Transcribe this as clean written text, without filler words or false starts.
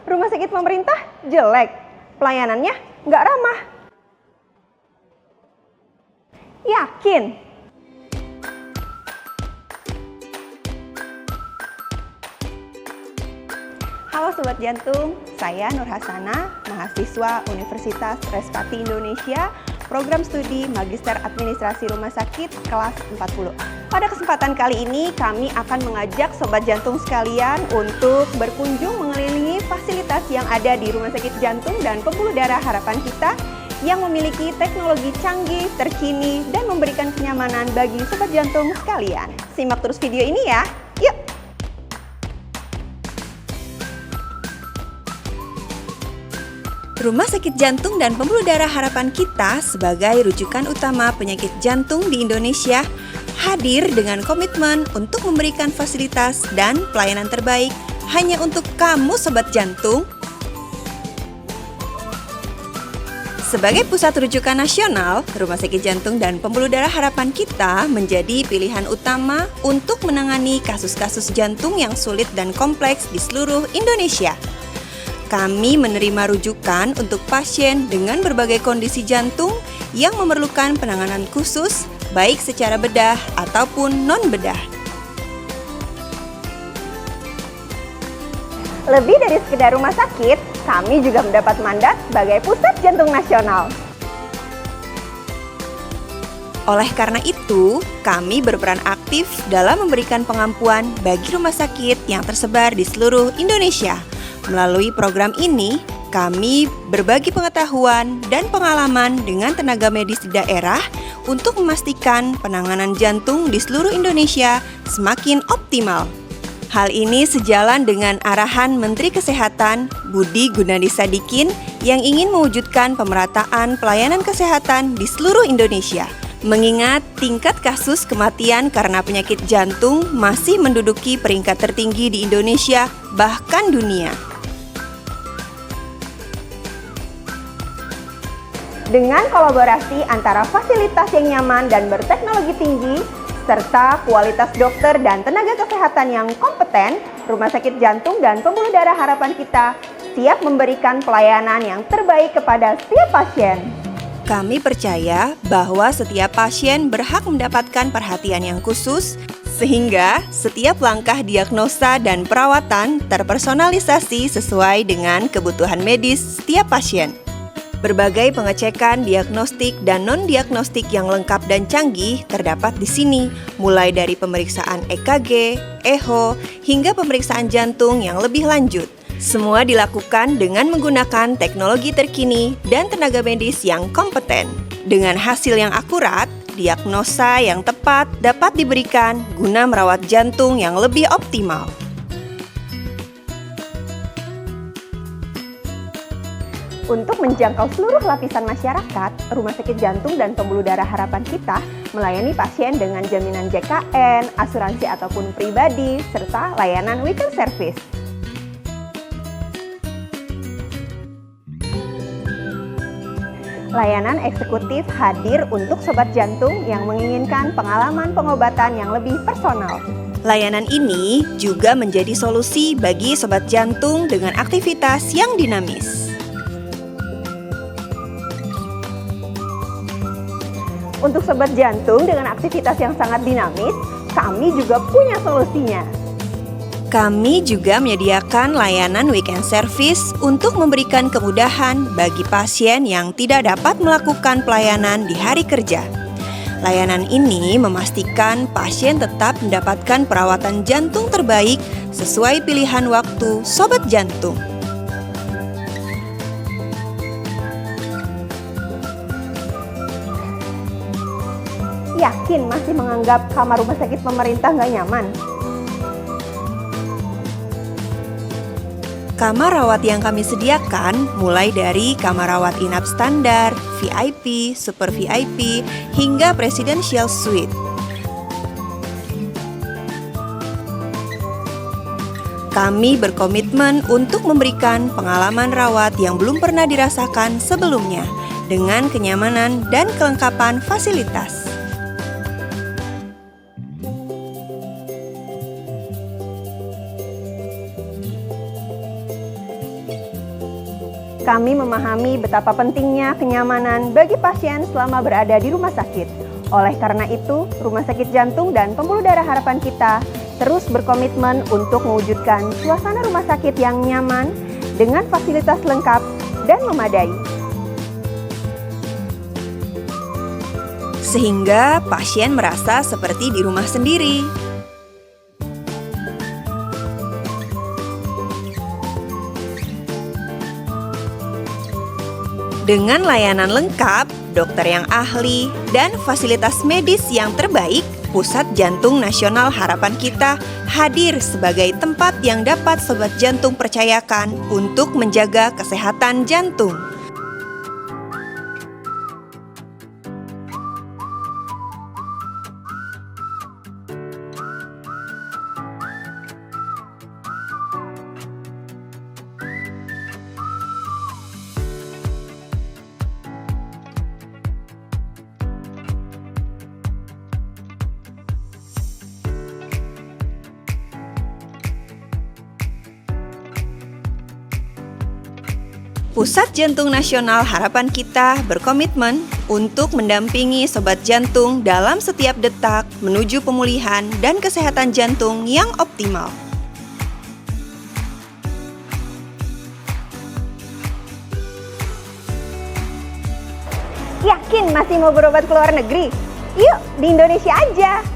Rumah sakit pemerintah jelek, pelayanannya nggak ramah. Yakin? Halo Sobat Jantung, saya Nur Hasana, mahasiswa Universitas Respati Indonesia, program studi Magister Administrasi Rumah Sakit kelas 40. Pada kesempatan kali ini kami akan mengajak Sobat Jantung sekalian untuk berkunjung mengelilingi fasilitas yang ada di Rumah Sakit Jantung dan Pembuluh Darah Harapan Kita yang memiliki teknologi canggih, terkini, dan memberikan kenyamanan bagi Sobat Jantung sekalian. Simak terus video ini ya, yuk! Rumah Sakit Jantung dan Pembuluh Darah Harapan Kita sebagai rujukan utama penyakit jantung di Indonesia hadir dengan komitmen untuk memberikan fasilitas dan pelayanan terbaik hanya untuk kamu Sobat Jantung. Sebagai pusat rujukan nasional, Rumah Sakit Jantung dan Pembuluh Darah Harapan Kita menjadi pilihan utama untuk menangani kasus-kasus jantung yang sulit dan kompleks di seluruh Indonesia. Kami menerima rujukan untuk pasien dengan berbagai kondisi jantung yang memerlukan penanganan khusus, baik secara bedah ataupun non-bedah. Lebih dari sekedar rumah sakit, kami juga mendapat mandat sebagai pusat jantung nasional. Oleh karena itu, kami berperan aktif dalam memberikan pengampuan bagi rumah sakit yang tersebar di seluruh Indonesia. Melalui program ini, kami berbagi pengetahuan dan pengalaman dengan tenaga medis di daerah untuk memastikan penanganan jantung di seluruh Indonesia semakin optimal. Hal ini sejalan dengan arahan Menteri Kesehatan Budi Gunadi Sadikin yang ingin mewujudkan pemerataan pelayanan kesehatan di seluruh Indonesia. Mengingat tingkat kasus kematian karena penyakit jantung masih menduduki peringkat tertinggi di Indonesia, bahkan dunia. Dengan kolaborasi antara fasilitas yang nyaman dan berteknologi tinggi, serta kualitas dokter dan tenaga kesehatan yang kompeten, Rumah Sakit Jantung dan Pembuluh Darah Harapan Kita siap memberikan pelayanan yang terbaik kepada setiap pasien. Kami percaya bahwa setiap pasien berhak mendapatkan perhatian yang khusus, sehingga setiap langkah diagnosa dan perawatan terpersonalisasi sesuai dengan kebutuhan medis setiap pasien. Berbagai pengecekan diagnostik dan non-diagnostik yang lengkap dan canggih terdapat di sini, mulai dari pemeriksaan EKG, echo, hingga pemeriksaan jantung yang lebih lanjut. Semua dilakukan dengan menggunakan teknologi terkini dan tenaga medis yang kompeten. Dengan hasil yang akurat, diagnosa yang tepat dapat diberikan guna merawat jantung yang lebih optimal. Untuk menjangkau seluruh lapisan masyarakat, Rumah Sakit Jantung dan Pembuluh Darah Harapan Kita melayani pasien dengan jaminan JKN, asuransi ataupun pribadi, serta layanan weekend service. Layanan eksekutif hadir untuk Sobat Jantung yang menginginkan pengalaman pengobatan yang lebih personal. Layanan ini juga menjadi solusi bagi Sobat Jantung dengan aktivitas yang dinamis. Untuk Sobat Jantung dengan aktivitas yang sangat dinamis, kami juga punya solusinya. Kami juga menyediakan layanan weekend service untuk memberikan kemudahan bagi pasien yang tidak dapat melakukan pelayanan di hari kerja. Layanan ini memastikan pasien tetap mendapatkan perawatan jantung terbaik sesuai pilihan waktu Sobat Jantung. Yakin masih menganggap kamar rumah sakit pemerintah nggak nyaman? Kamar rawat yang kami sediakan mulai dari kamar rawat inap standar, VIP, super VIP, hingga presidential suite. Kami berkomitmen untuk memberikan pengalaman rawat yang belum pernah dirasakan sebelumnya dengan kenyamanan dan kelengkapan fasilitas. kami memahami betapa pentingnya kenyamanan bagi pasien selama berada di rumah sakit. Oleh karena itu, Rumah Sakit Jantung dan Pembuluh Darah Harapan Kita terus berkomitmen untuk mewujudkan suasana rumah sakit yang nyaman dengan fasilitas lengkap dan memadai. Sehingga pasien merasa seperti di rumah sendiri. Dengan layanan lengkap, dokter yang ahli, dan fasilitas medis yang terbaik, Pusat Jantung Nasional Harapan Kita hadir sebagai tempat yang dapat sobat jantung percayakan untuk menjaga kesehatan jantung. Pusat Jantung Nasional Harapan Kita berkomitmen untuk mendampingi sobat jantung dalam setiap detak menuju pemulihan dan kesehatan jantung yang optimal. Yakin masih mau berobat ke luar negeri? Yuk, di Indonesia aja!